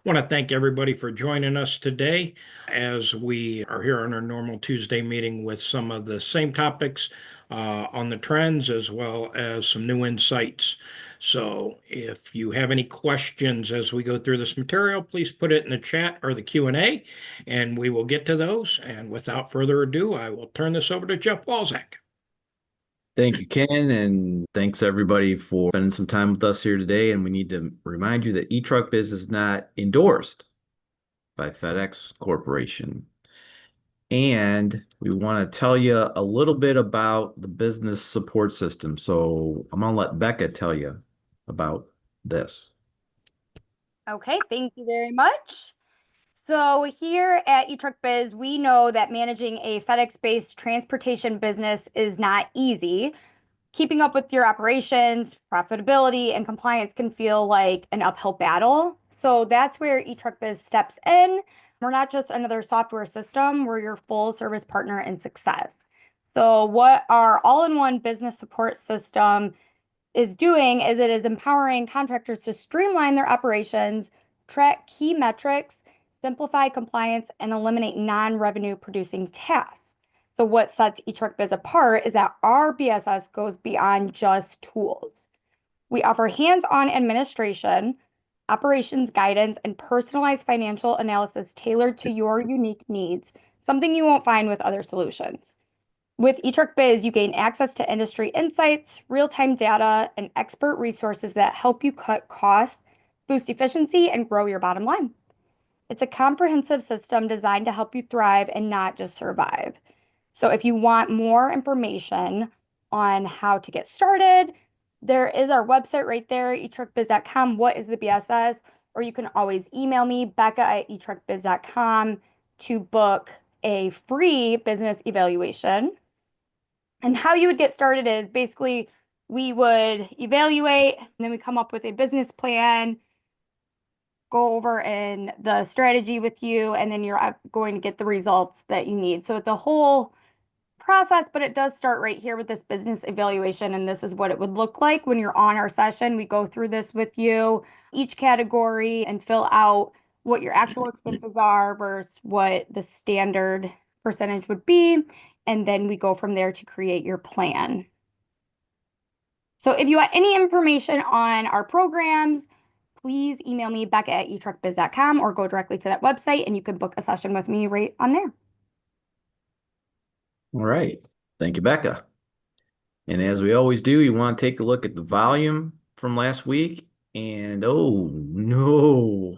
Want to thank everybody for joining us today as we are here on our normal Tuesday meeting with some of the same topics on the trends as well as some new insights. So if you have any questions as we go through this material, please put it in the chat or the Q&A, and we will get to those. And without further ado, I will turn this over to Jeff Walczak. Thank you, Ken, and thanks everybody for spending some time with us here today. And we need to remind you that eTruckBiz is not endorsed by FedEx Corporation. And we want to tell you a little bit about the business support system. So I'm going to let Becca tell you about this. Okay, thank you very much. So here at eTruckBiz, we know that managing a FedEx-based transportation business is not easy. Keeping up with your operations, profitability, and compliance can feel like an uphill battle. So that's where eTruckBiz steps in. We're not just another software system, we're your full service partner in success. So what our all-in-one business support system is doing is it is empowering contractors to streamline their operations, track key metrics, simplify compliance, and eliminate non-revenue producing tasks. So what sets eTruckBiz apart is that our BSS goes beyond just tools. We offer hands-on administration, operations guidance, and personalized financial analysis tailored to your unique needs, something you won't find with other solutions. With eTruckBiz, you gain access to industry insights, real-time data, and expert resources that help you cut costs, boost efficiency, and grow your bottom line. It's a comprehensive system designed to help you thrive and not just survive. So if you want more information on how to get started, there is our website right there, eTruckBiz.com. What is the BSS? Or you can always email me, Becca@eTruckBiz.com, to book a free business evaluation. And how you would get started is basically we would evaluate, and then we come up with a business plan, go over in the strategy with you, and then you're going to get the results that you need. So it's a whole process, but it does start right here with this business evaluation, and this is what it would look like when you're on our session. We go through this with you, each category, and fill out what your actual expenses are versus what the standard percentage would be, and then we go from there to create your plan. So if you want any information on our programs, please email me, Becca@eTruckBiz.com, or go directly to that website and you can book a session with me right on there. All right. Thank you, Becca. And as we always do, you want to take a look at the volume from last week. And oh no,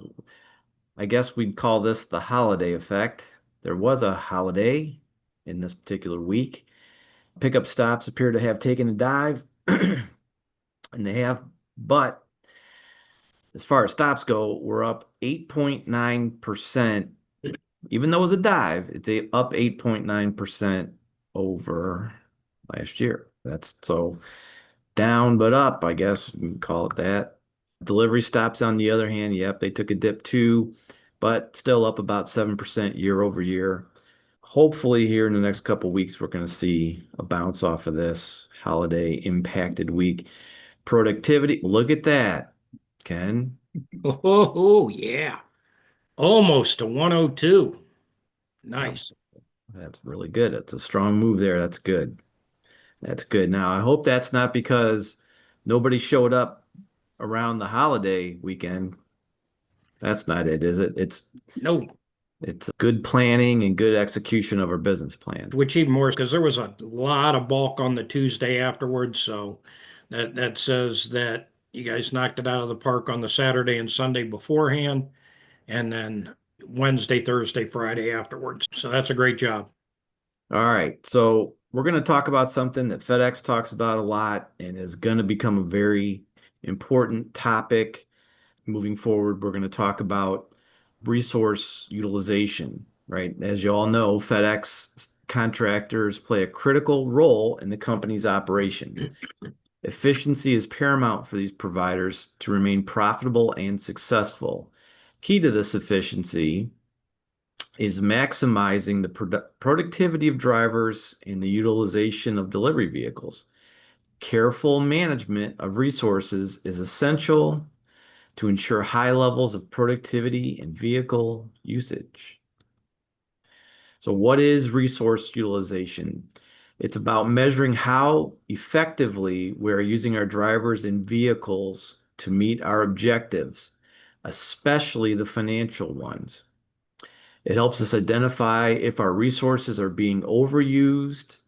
I guess we'd call this the holiday effect. There was a holiday in this particular week. Pickup stops appear to have taken a dive, and they have, but as far as stops go, we're up 8.9%. Even though it was a dive, it's up 8.9% over last year. That's so down but up, I guess we can call it that. Delivery stops, on the other hand, yep, they took a dip too, but still up about 7% year over year. Hopefully here in the next couple weeks, we're going to see a bounce off of this holiday impacted week. Productivity, look at that, Ken. Oh, yeah. Almost to 102. Nice. That's really good. It's a strong move there. That's good. That's good. Now, I hope that's not because nobody showed up around the holiday weekend. That's not it, is it? No, It's good planning and good execution of our business plan. which even more because there was a lot of bulk on the Tuesday afterwards. So that says that you guys knocked it out of the park on the Saturday and Sunday beforehand, and then Wednesday, Thursday, Friday afterwards. So that's a great job. All right. So we're going to talk about something that FedEx talks about a lot and is going to become a very important topic moving forward. We're going to talk about resource utilization, right? As you all know, FedEx contractors play a critical role in the company's operations. Efficiency is paramount for these providers to remain profitable and successful. Key to this efficiency is maximizing the productivity of drivers and the utilization of delivery vehicles. Careful management of resources is essential to ensure high levels of productivity and vehicle usage. So what is resource utilization? It's about measuring how effectively we're using our drivers and vehicles to meet our objectives, especially the financial ones. It helps us identify if our resources are being overused,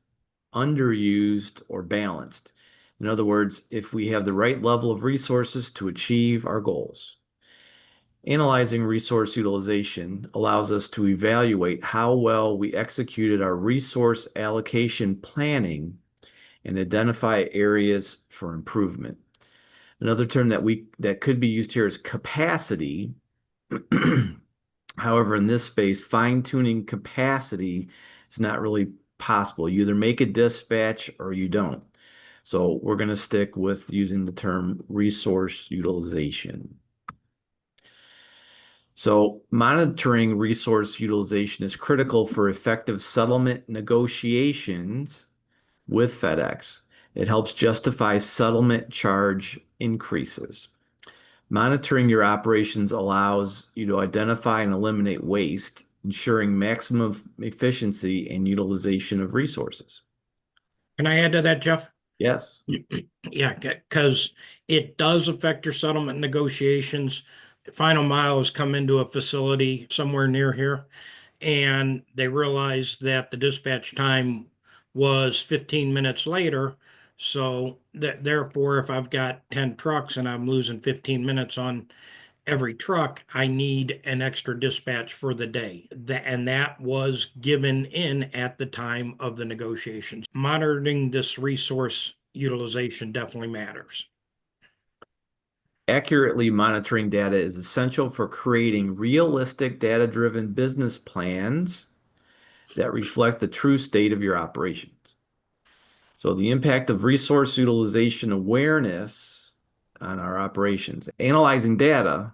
underused, or balanced. In other words, if we have the right level of resources to achieve our goals. Analyzing resource utilization allows us to evaluate how well we executed our resource allocation planning and identify areas for improvement. Another term that could be used here is capacity. However, in this space, fine-tuning capacity is not really possible. You either make a dispatch or you don't. So we're going to stick with using the term resource utilization. So monitoring resource utilization is critical for effective settlement negotiations with FedEx. It helps justify settlement charge increases. Monitoring your operations allows you to identify and eliminate waste, ensuring maximum efficiency and utilization of resources. Can I add to that, Jeff? Yes. Yeah, because it does affect your settlement negotiations. Final Mile has come into a facility somewhere near here, and they realized that the dispatch time was 15 minutes later. So that therefore, if I've got 10 trucks and I'm losing 15 minutes on every truck, I need an extra dispatch for the day. And that was given in at the time of the negotiations. Monitoring this resource utilization definitely matters. Accurately monitoring data is essential for creating realistic data-driven business plans that reflect the true state of your operations. So the impact of resource utilization awareness on our operations. Analyzing data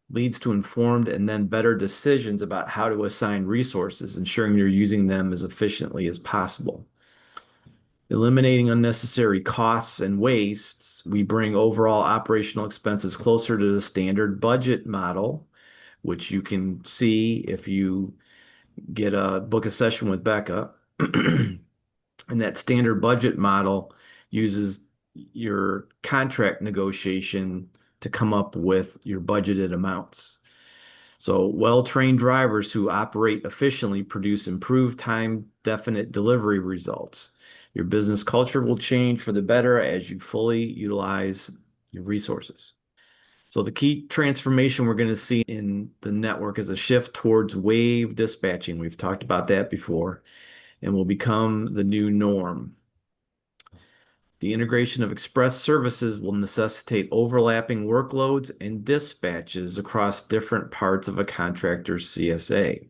leads to informed and then better decisions about how to assign resources, ensuring you're using them as efficiently as possible. Eliminating unnecessary costs and wastes, we bring overall operational expenses closer to the standard budget model, which you can see if you book a session with Becca. And that standard budget model uses your contract negotiation to come up with your budgeted amounts. So well-trained drivers who operate efficiently produce improved time-definite delivery results. Your business culture will change for the better as you fully utilize your resources. So the key transformation we're going to see in the network is a shift towards wave dispatching. We've talked about that before, and will become the new norm. The integration of express services will necessitate overlapping workloads and dispatches across different parts of a contractor's CSA.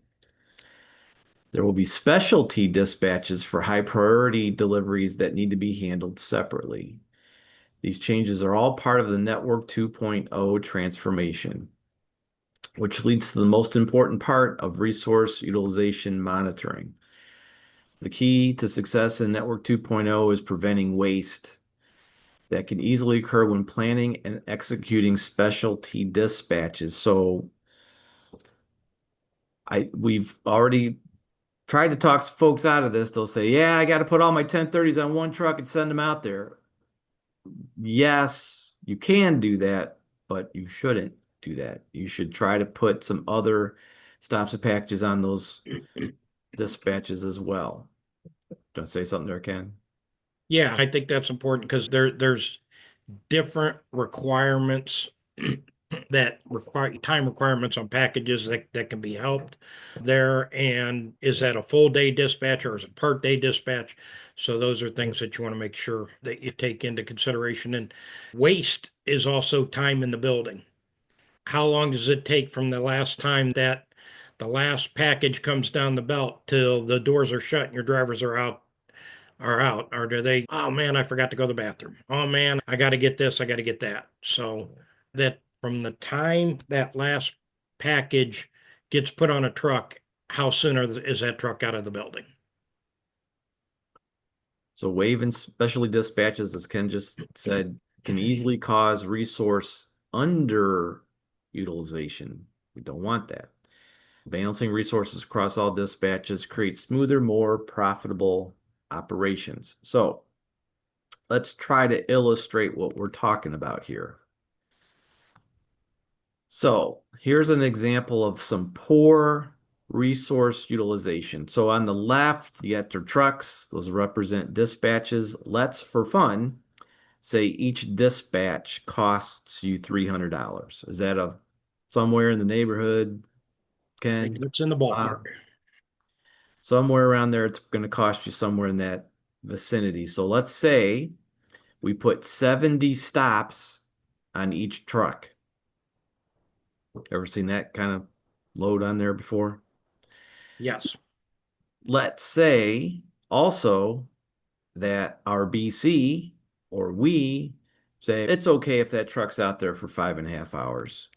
There will be specialty dispatches for high priority deliveries that need to be handled separately. These changes are all part of the Network 2.0 transformation, which leads to the most important part of resource utilization monitoring. The key to success in Network 2.0 is preventing waste that can easily occur when planning and executing specialty dispatches. So we've already tried to talk folks out of this. They'll say, yeah, I got to put all my 1030s on one truck and send them out there. Yes, you can do that, but you shouldn't do that. You should try to put some other stops and packages on those dispatches as well. Do I say something there, Ken? Yeah, I think that's important because there's different requirements that require time requirements on packages that can be helped there. And is that a full day dispatch or is it part day dispatch? So those are things that you want to make sure that you take into consideration. And waste is also time in the building. How long does it take from the last time that the last package comes down the belt till the doors are shut and your drivers are out, or do they, oh man, I forgot to go to the bathroom. Oh man, I got to get this, I got to get that. So that from the time that last package gets put on a truck, how soon is that truck out of the building? So wave and specialty dispatches, as Ken just said, can easily cause resource underutilization utilization. We don't want that. Balancing resources across all dispatches creates smoother, more profitable operations. So let's try to illustrate what we're talking about here. So here's an example of some poor resource utilization. So on the left, you got your trucks. Those represent dispatches. Let's, for fun, say each dispatch costs you $300. Is that somewhere in the neighborhood, I think Ken? it's in the ballpark. Somewhere around there, it's going to cost you somewhere in that vicinity. So let's say we put 70 stops on each truck. Ever seen that kind of load on there before? Yes. Let's say also that our BC or we say it's okay if that truck's out there for 5.5 hours.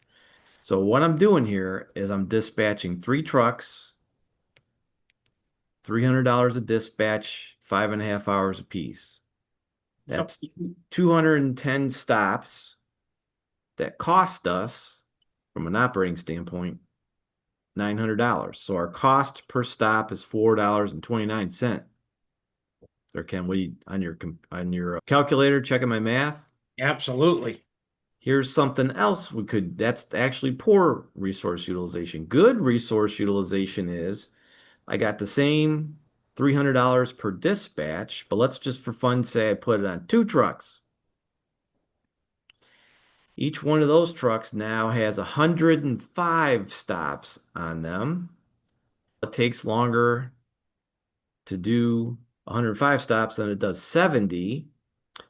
So what I'm doing here is I'm dispatching 3 trucks, $300 a dispatch, 5.5 hours a piece. That's 210 stops that cost us, from an operating standpoint, $900. So our cost per stop is $4.29. There, Ken, on your calculator checking my math? Absolutely. Here's something else that's actually poor resource utilization. Good resource utilization is I got the same $300 per dispatch, but let's just for fun say I put it on 2 trucks. Each one of those trucks now has 105 stops on them. It takes longer to do 105 stops than it does 70.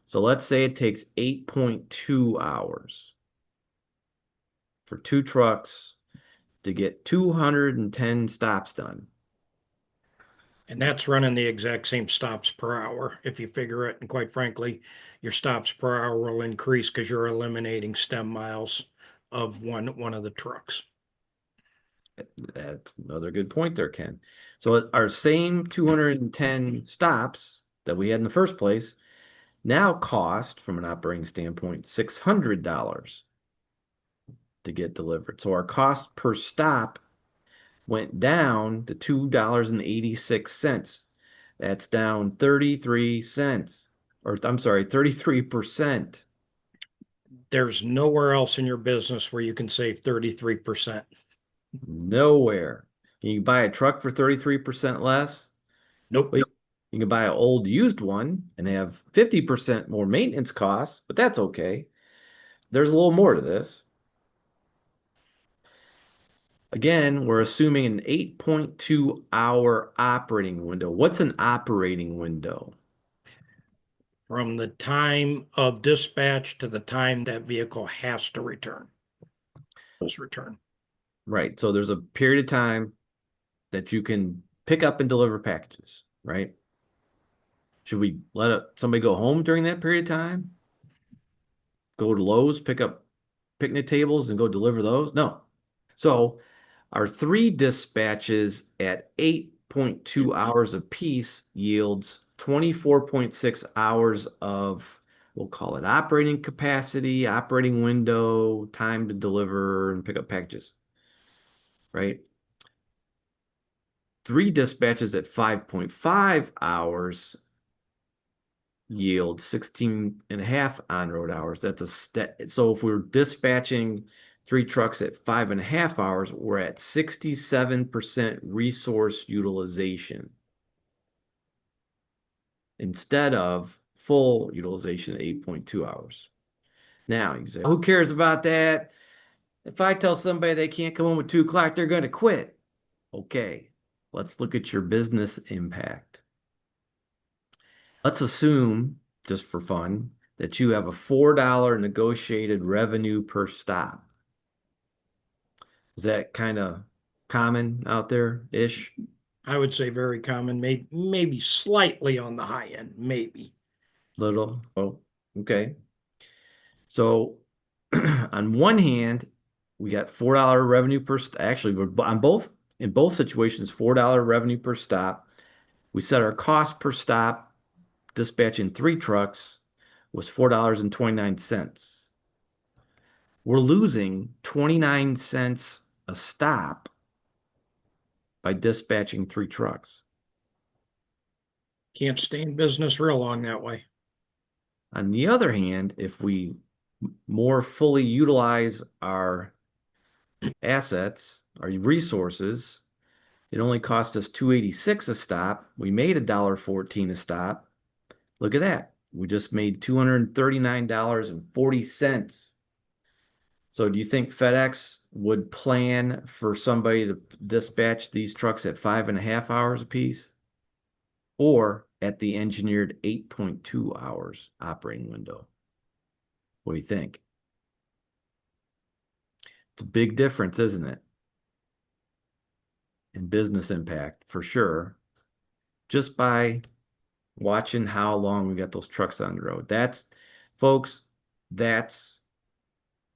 So let's say it takes 8.2 hours for 2 trucks to get 210 stops done. And that's running the exact same stops per hour if you figure it. And quite frankly, your stops per hour will increase because you're eliminating stem miles of one of the trucks. That's another good point there, Ken. So our same 210 stops that we had in the first place now cost, from an operating standpoint, $600 to get delivered. So our cost per stop went down to $2.86. That's down 33 cents, or I'm sorry, 33%. There's nowhere else in your business where you can save 33%. Nowhere. You can buy a truck for 33% less. Nope. Well, you can buy an old used one and have 50% more maintenance costs, but that's okay. There's a little more to this. Again, we're assuming an 8.2-hour operating window. What's an operating window? From the time of dispatch to the time that vehicle has to return. Return. Right. So there's a period of time that you can pick up and deliver packages, right? Should we let somebody go home during that period of time? Go to Lowe's, pick up picnic tables and go deliver those? No. So our 3 dispatches at 8.2 hours apiece yields 24.6 hours of, we'll call it operating capacity, operating window, time to deliver and pick up packages, right? 3 dispatches at 5.5 hours yield 16.5 on-road hours. So if we're dispatching 3 trucks at 5.5 hours, we're at 67% resource utilization instead of full utilization at 8.2 hours. Now you say, who cares about that? If I tell somebody they can't come home at 2 o'clock, they're going to quit. Okay, let's look at your business impact. Let's assume, just for fun, that you have a $4 negotiated revenue per stop. Is that kind of common out there-ish? I would say very common, maybe slightly on the high end, maybe. Little? Oh, okay. So on one hand, we got $4 revenue per actually, in both situations, $4 revenue per stop. We set our cost per stop dispatching 3 trucks was $4.29. We're losing 29 cents a stop by dispatching 3 trucks. Can't stay in business real long that way. On the other hand, if we more fully utilize our assets, our resources, it only cost us $2.86 a stop. We made $1.14 a stop. Look at that. We just made $239.40. So do you think FedEx would plan for somebody to dispatch these trucks at 5.5 hours apiece, or at the engineered 8.2 hours operating window? What do you think? It's a big difference, isn't it? In business impact, for sure, just by watching how long we got those trucks on the road. Folks, that's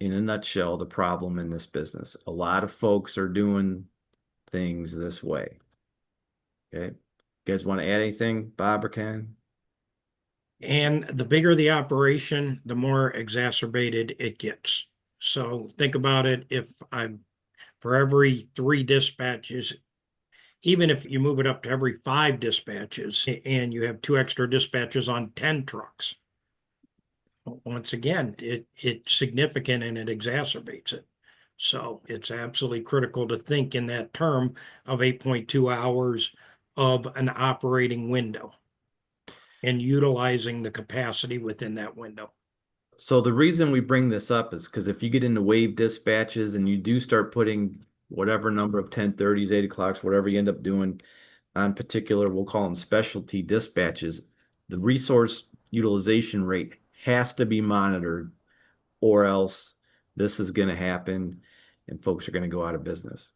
in a nutshell the problem in this business. A lot of folks are doing things this way. Okay. You guys want to add anything, Bob or Ken? And the bigger the operation, the more exacerbated it gets. So think about it. For every 3 dispatches, even if you move it up to every 5 dispatches and you have 2 extra dispatches on 10 trucks, once again, it's significant and it exacerbates it. So it's absolutely critical to think in that term of 8.2 hours of an operating window and utilizing the capacity within that window. So the reason we bring this up is because if you get into wave dispatches and you do start putting whatever number of 10:30s, 8 o'clocks, whatever you end up doing on particular, we'll call them specialty dispatches, the resource utilization rate has to be monitored, or else this is going to happen and folks are going to go out of business.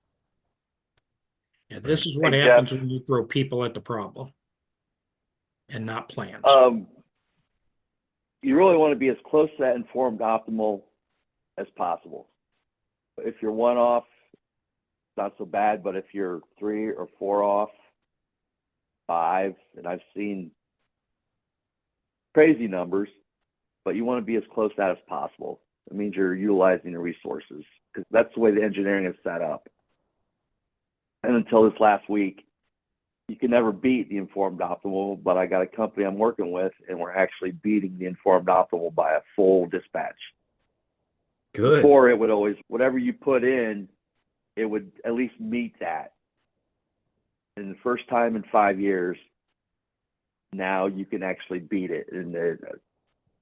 Yeah, this is what Hey, happens Jeff. when you throw people at the problem and not plans. You really want to be as close to that informed optimal as possible. If you're 1 off, it's not so bad, but if you're 3 or 4 off, 5, and I've seen crazy numbers, but you want to be as close to that as possible. It means you're utilizing the resources, because that's the way the engineering is set up. And until this last week, you can never beat the informed optimal, but I got a company I'm working with, and we're actually beating the informed optimal by a full dispatch. Good. Before, it would always, whatever you put in, it would at least meet that. And the first time in 5 years, now you can actually beat it. And it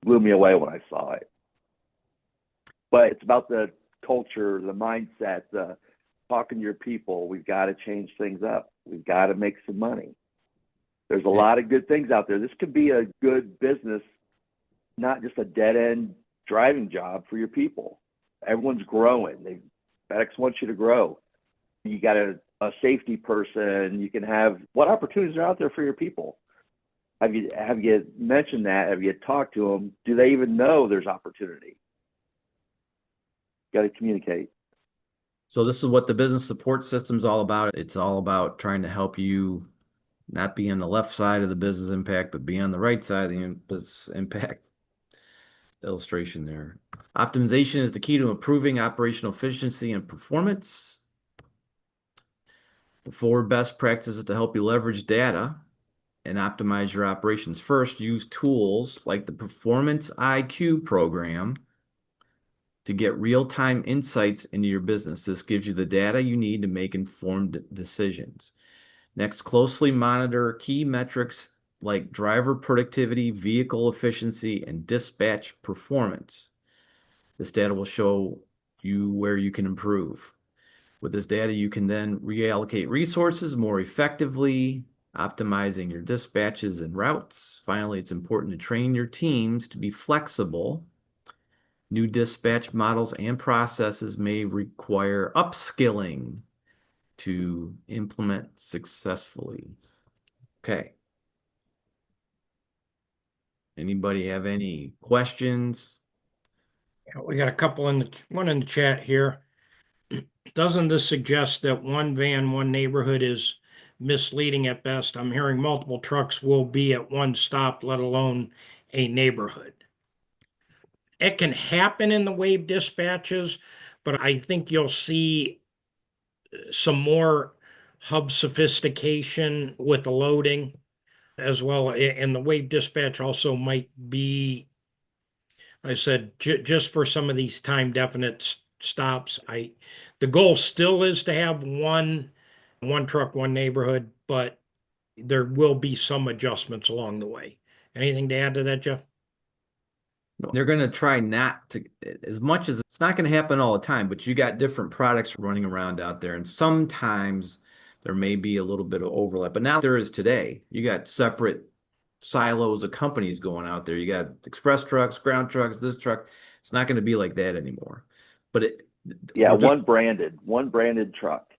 blew me away when I saw it. But it's about the culture, the mindset, the talking to your people. We've got to change things up. We've got to make some money. There's a lot of good things out there. This could be a good business, not just a dead-end driving job for your people. Everyone's growing. FedEx wants you to grow. You got a safety person. You can have, what opportunities are out there for your people? Have you mentioned that? Have you talked to them? Do they even know there's opportunity? Got to communicate. So this is what the business support system is all about. It's all about trying to help you not be on the left side of the business impact, but be on the right side of the business impact. Illustration there. Optimization is the key to improving operational efficiency and performance. The 4 best practices to help you leverage data and optimize your operations. First, use tools like the PerformanceIQ program to get real-time insights into your business. This gives you the data you need to make informed decisions. Next, closely monitor key metrics like driver productivity, vehicle efficiency, and dispatch performance. This data will show you where you can improve. With this data, you can then reallocate resources more effectively, optimizing your dispatches and routes. Finally, it's important to train your teams to be flexible. New dispatch models and processes may require upskilling to implement successfully. Okay. Anybody have any questions? Yeah, we got a couple one in the chat here. Doesn't this suggest that one van, one neighborhood is misleading at best? I'm hearing multiple trucks will be at one stop, let alone a neighborhood. It can happen in the wave dispatches, but I think you'll see some more hub sophistication with the loading as well. And the wave dispatch also might be, I said, just for some of these time definite stops. The goal still is to have one truck, one neighborhood, but there will be some adjustments along the way. Anything to add to that, Jeff? They're going to try not to, as much as it's not going to happen all the time, but you got different products running around out there. And sometimes there may be a little bit of overlap, but now there is today. You got separate silos of companies going out there. You got express trucks, ground trucks, this truck. It's not going to be like that anymore. But Yeah, we're just, one branded truck.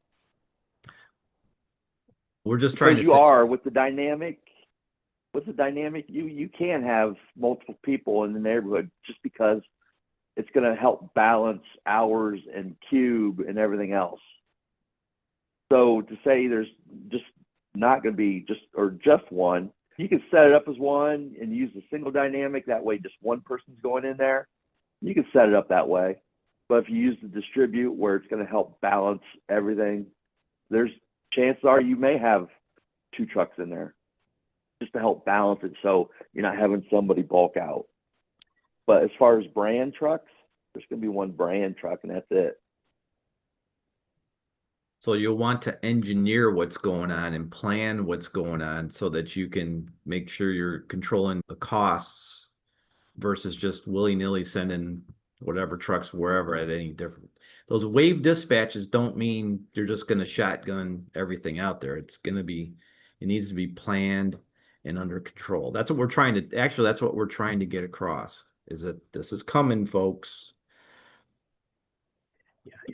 we're just trying to Because you say, are with the dynamic, you can have multiple people in the neighborhood just because it's going to help balance hours and cube and everything else. So to say there's just not going to be just one, you can set it up as one and use a single dynamic. That way, just one person's going in there. You can set it up that way. But if you use the distribute where it's going to help balance everything, there's chances are you may have 2 trucks in there just to help balance it, so you're not having somebody bulk out. But as far as brand trucks, there's going to be one brand truck and that's it. so you'll want to engineer what's going on and plan what's going on so that you can make sure you're controlling the costs versus just willy-nilly sending whatever trucks wherever at any different. Those wave dispatches don't mean you're just going to shotgun everything out there. It needs to be planned and under control. That's what we're trying to get across, is that this is coming, folks.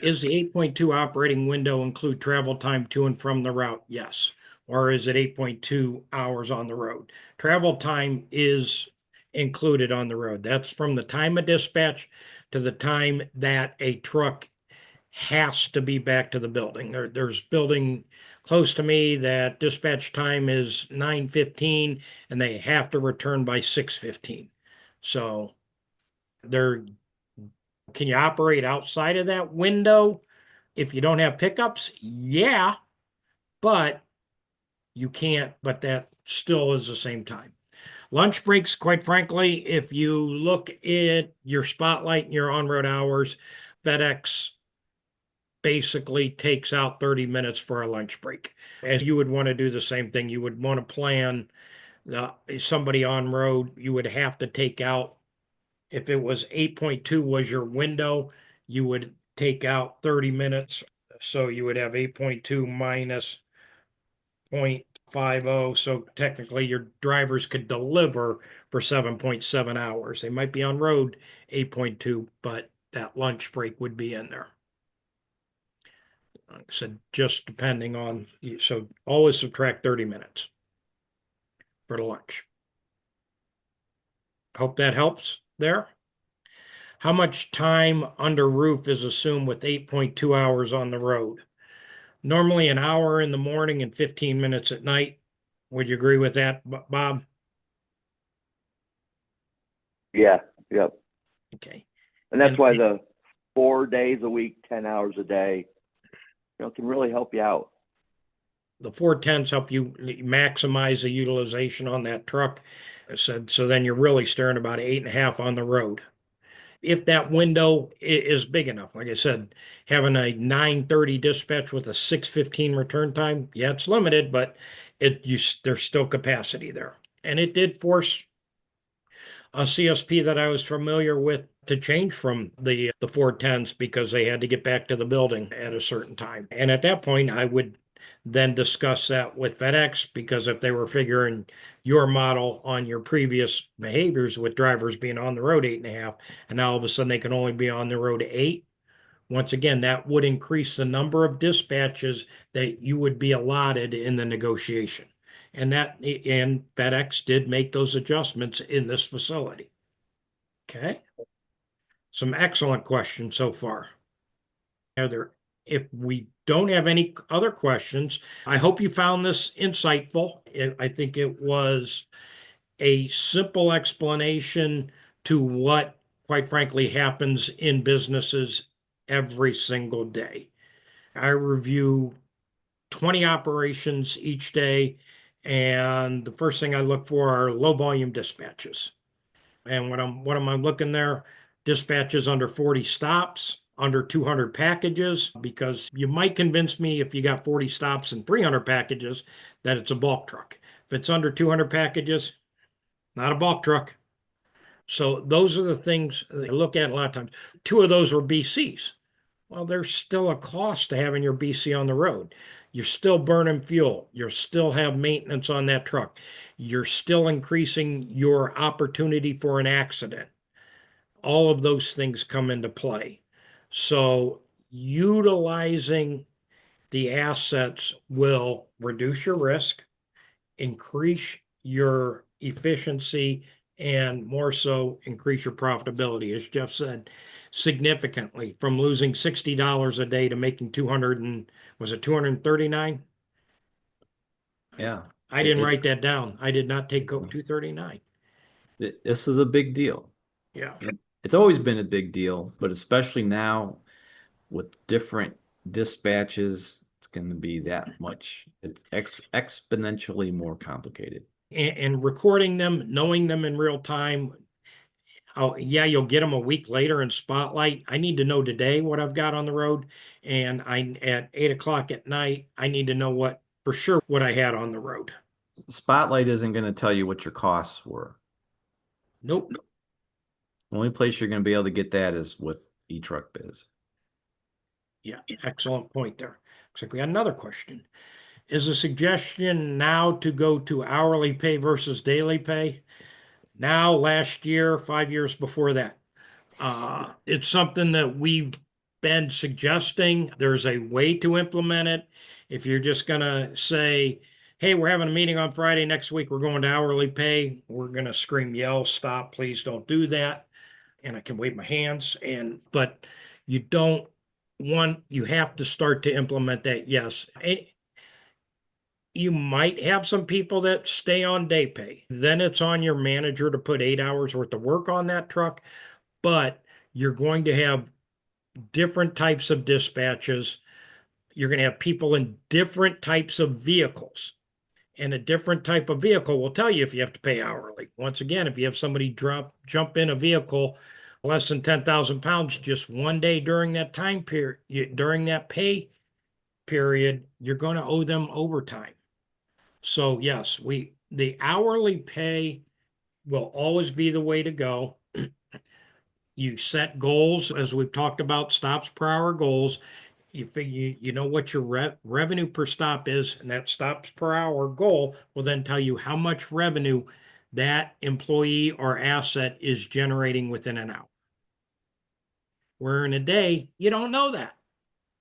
Is the 8.2 operating window include travel time to and from the route? Yes. Or is it 8.2 hours on the road? Travel time is included on the road. That's from the time of dispatch to the time that a truck has to be back to the building. There's building close to me that dispatch time is 9:15 and they have to return by 6:15. So can you operate outside of that window if you don't have pickups? Yeah, but you can't, but that still is the same time. Lunch breaks, quite frankly, if you look at your spotlight and your on-road hours, FedEx basically takes out 30 minutes for a lunch break. And you would want to do the same thing. You would want to plan somebody on road, you would have to take out, if it was 8.2 was your window, you would take out 30 minutes. So you would have 8.2 minus 0.50. So technically your drivers could deliver for 7.7 hours. They might be on road 8.2, but that lunch break would be in there. Like I said, just depending on, so always subtract 30 minutes for the lunch. Hope that helps there. How much time under roof is assumed with 8.2 hours on the road? Normally an hour in the morning and 15 minutes at night. Would you agree with that, Bob? Yeah, yep. Okay. And that's And- why the 4 days a week, 10 hours a day, can really help you out. The 410s help you maximize the utilization on that truck. So then you're really staring about 8.5 on the road. If that window is big enough, like I said, having a 9:30 dispatch with a 6:15 return time, yeah, it's limited, but there's still capacity there. And it did force a CSP that I was familiar with to change from the 410s because they had to get back to the building at a certain time. And at that point, I would then discuss that with FedEx, because if they were figuring your model on your previous behaviors with drivers being on the road 8.5, and now all of a sudden they can only be on the road 8, once again, that would increase the number of dispatches that you would be allotted in the negotiation. And FedEx did make those adjustments in this facility. Okay. Some excellent questions so far. If we don't have any other questions, I hope you found this insightful. I think it was a simple explanation to what quite frankly, happens in businesses every single day. I review 20 operations each day, and the first thing I look for are low volume dispatches. And what am I looking there? Dispatches under 40 stops, under 200 packages, because you might convince me if you got 40 stops and 300 packages that it's a bulk truck. If it's under 200 packages, not a bulk truck. So those are the things I look at a lot of times. Two of those were BCs. Well, there's still a cost to having your BC on the road. You're still burning fuel. You still have maintenance on that truck. You're still increasing your opportunity for an accident. All of those things come into play. So utilizing the assets will reduce your risk, increase your efficiency, and more so increase your profitability, as Jeff said, significantly from losing $60 a day to making 200 and was it 239? Yeah. I didn't write that down. I did not take 239. This is a big deal. Yeah. It's always been a big deal, but especially now with different dispatches, it's going to be that much. It's exponentially more complicated. And recording them, knowing them in real time. Oh, yeah, you'll get them a week later in Spotlight. I need to know today what I've got on the road. And at 8 o'clock at night, I need to know what for sure what I had on the road. Spotlight isn't going to tell you what your costs were. Nope. The only place you're going to be able to get that is with eTruckBiz. Yeah, excellent point there. Looks like we got another question. Is a suggestion now to go to hourly pay versus daily pay? Now, last year, 5 years before that. It's something that we've been suggesting. There's a way to implement it. If you're just going to say, hey, we're having a meeting on Friday next week, we're going to hourly pay, we're going to scream, yell, stop, please don't do that. And I can wave my hands. But you don't you have to start to implement that. Yes. You might have some people that stay on day pay. Then it's on your manager to put 8 hours worth of work on that truck. But you're going to have different types of dispatches. You're going to have people in different types of vehicles. And a different type of vehicle will tell you if you have to pay hourly. Once again, if you have somebody jump in a vehicle less than 10,000 pounds just one day during that time period, during that pay period, you're going to owe them overtime. So yes, the hourly pay will always be the way to go. You set goals, as we've talked about, stops per hour goals. You figure you know what your revenue per stop is, and that stops per hour goal will then tell you how much revenue that employee or asset is generating within an hour. Where in a day, you don't know that.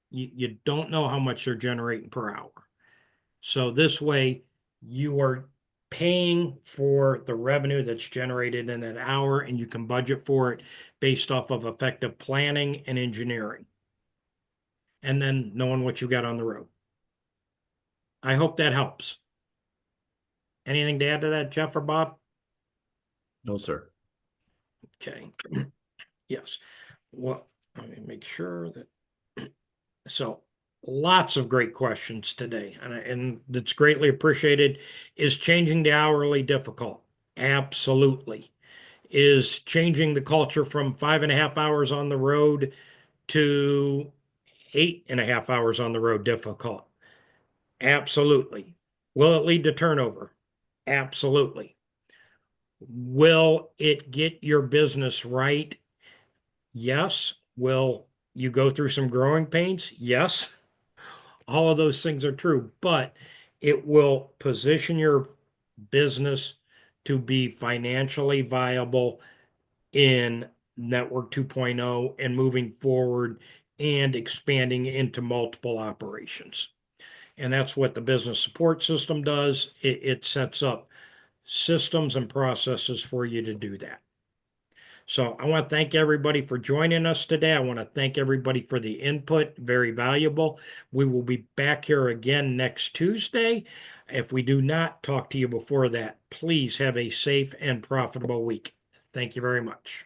You don't know how much they're generating per hour. So this way, you are paying for the revenue that's generated in an hour, and you can budget for it based off of effective planning and engineering. And then knowing what you got on the road. I hope that helps. Anything to add to that, Jeff or Bob? No, sir. Okay. Yes. Well, let me make sure that. So lots of great questions today, and that's greatly appreciated. Is changing the hourly difficult? Absolutely. Is changing the culture from 5.5 hours on the road to 8.5 hours on the road difficult? Absolutely. Will it lead to turnover? Absolutely. Will it get your business right? Yes. Will you go through some growing pains? Yes. All of those things are true, but it will position your business to be financially viable in Network 2.0 and moving forward and expanding into multiple operations. And that's what the business support system does. It sets up systems and processes for you to do that. So I want to thank everybody for joining us today. I want to thank everybody for the input, very valuable. We will be back here again next Tuesday. If we do not talk to you before that, please have a safe and profitable week. Thank you very much.